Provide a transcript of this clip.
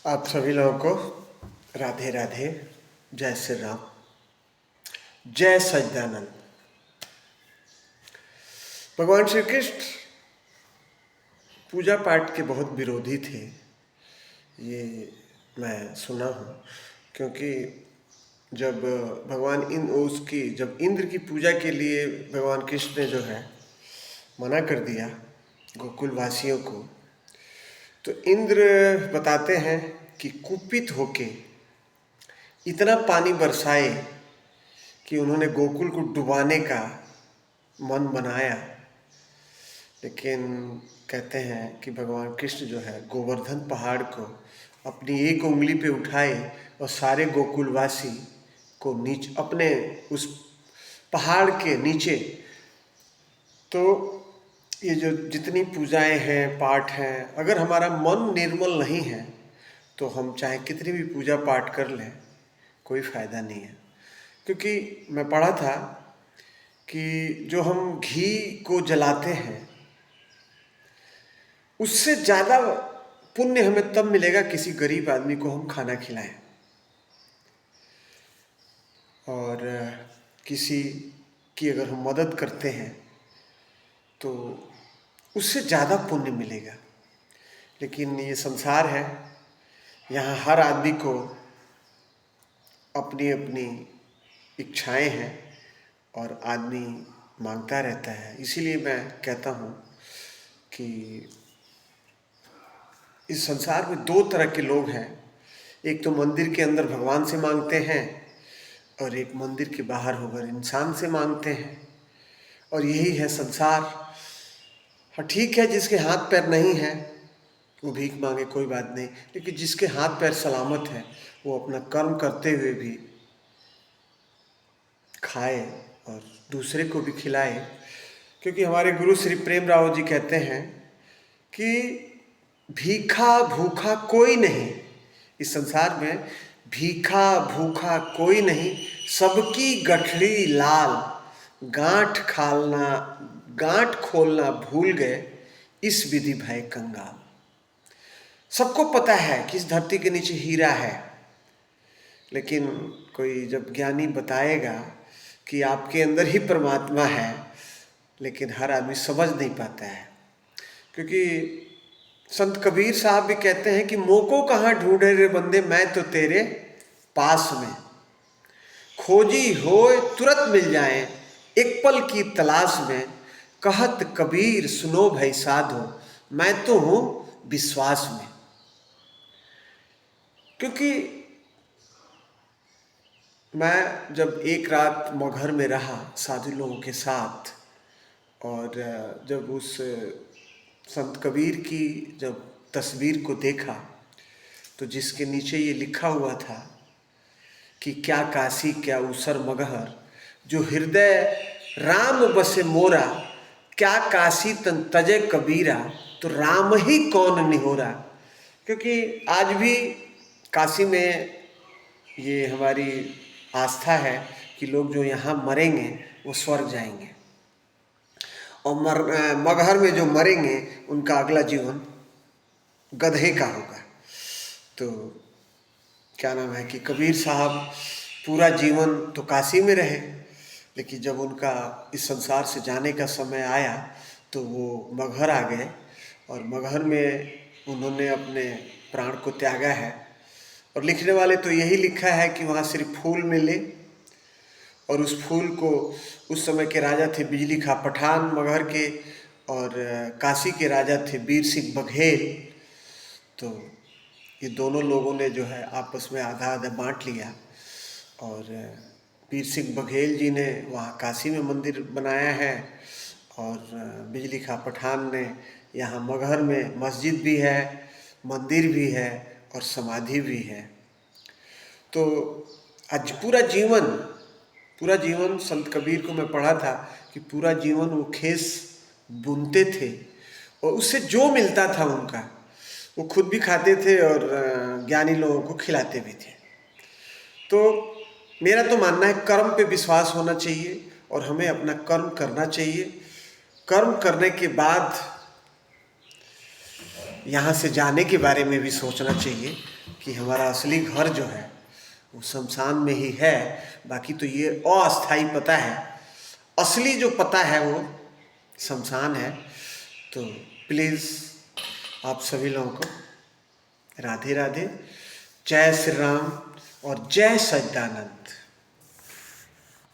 आप सभी लोगों को राधे राधे, जय श्री राम, जय सच्चिदानंद। भगवान श्री कृष्ण पूजा पाठ के बहुत विरोधी थे, ये मैं सुना हूँ। क्योंकि जब जब इंद्र की पूजा के लिए भगवान कृष्ण ने जो है मना कर दिया गोकुल वासियों को, तो इंद्र बताते हैं कि कुपित होके इतना पानी बरसाए कि उन्होंने गोकुल को डुबाने का मन बनाया। लेकिन कहते हैं कि भगवान कृष्ण जो है गोवर्धन पहाड़ को अपनी एक उंगली पे उठाए और सारे गोकुलवासी को अपने उस पहाड़ के नीचे, तो ये जो जितनी पूजाएं हैं, पाठ हैं, अगर हमारा मन निर्मल नहीं है तो हम चाहे कितनी भी पूजा पाठ कर लें, कोई फ़ायदा नहीं है। क्योंकि मैं पढ़ा था कि जो हम घी को जलाते हैं उससे ज़्यादा पुण्य हमें तब मिलेगा किसी गरीब आदमी को हम खाना खिलाएं, और किसी की अगर हम मदद करते हैं तो उससे ज़्यादा पुण्य मिलेगा। लेकिन ये संसार है, यहाँ हर आदमी को अपनी अपनी इच्छाएं हैं और आदमी मांगता रहता है। इसीलिए मैं कहता हूँ कि इस संसार में दो तरह के लोग हैं। एक तो मंदिर के अंदर भगवान से मांगते हैं और एक मंदिर के बाहर होकर इंसान से मांगते हैं, और यही है संसार। हाँ ठीक है, जिसके हाथ पैर नहीं है वो भीख मांगे, कोई बात नहीं। लेकिन जिसके हाथ पैर सलामत है वो अपना कर्म करते हुए भी खाए और दूसरे को भी खिलाए। क्योंकि हमारे गुरु श्री प्रेम राव जी कहते हैं कि भीखा भूखा कोई नहीं, इस संसार में भीखा भूखा कोई नहीं, सबकी गठरी लाल, गांठ खोलना भूल गए, इस विधि भय कंगाल। सबको पता है कि इस धरती के नीचे हीरा है, लेकिन कोई जब ज्ञानी बताएगा कि आपके अंदर ही परमात्मा है, लेकिन हर आदमी समझ नहीं पाता है। क्योंकि संत कबीर साहब भी कहते हैं कि मोको कहाँ ढूंढे रे बंदे, मैं तो तेरे पास में, खोजी होए तुरंत मिल जाए, एक पल की तलाश में, कहत कबीर सुनो भाई साधो, मैं तो हूँ विश्वास में। क्योंकि मैं जब एक रात मगहर में रहा साधु लोगों के साथ, और जब उस संत कबीर की जब तस्वीर को देखा, तो जिसके नीचे ये लिखा हुआ था कि क्या काशी क्या ऊसर मगहर, जो हृदय राम बसे मोरा, क्या काशी तन तजे कबीरा, तो राम ही कौन निहोरा। क्योंकि आज भी काशी में ये हमारी आस्था है कि लोग जो यहाँ मरेंगे वो स्वर्ग जाएंगे, और मगहर में जो मरेंगे उनका अगला जीवन गधे का होगा। तो क्या नाम है कि कबीर साहब पूरा जीवन तो काशी में रहे, लेकिन जब उनका इस संसार से जाने का समय आया तो वो मगहर आ गए, और मगहर में उन्होंने अपने प्राण को त्यागा है। और लिखने वाले तो यही लिखा है कि वहाँ सिर्फ फूल मिले, और उस फूल को उस समय के राजा थे बिजली खां पठान मगहर के, और काशी के राजा थे वीर सिंह बघेल। तो ये दोनों लोगों ने जो है आपस में आधा आधा बांट लिया, और वीर सिंह बघेल जी ने वहाँ काशी में मंदिर बनाया है, और बिजली खां पठान ने यहाँ मगहर में मस्जिद भी है, मंदिर भी है और समाधि भी है। तो आज पूरा जीवन संत कबीर को मैं पढ़ा था कि पूरा जीवन वो खेस बुनते थे, और उससे जो मिलता था उनका वो खुद भी खाते थे और ज्ञानी लोगों को खिलाते भी थे। तो मेरा तो मानना है कर्म पे विश्वास होना चाहिए, और हमें अपना कर्म करना चाहिए। कर्म करने के बाद यहाँ से जाने के बारे में भी सोचना चाहिए कि हमारा असली घर जो है वो शमशान में ही है। बाकी तो ये अस्थाई पता है, असली जो पता है वो शमशान है। तो प्लीज़ आप सभी लोगों को राधे राधे, जय श्री राम और जय सच्चिदानंद।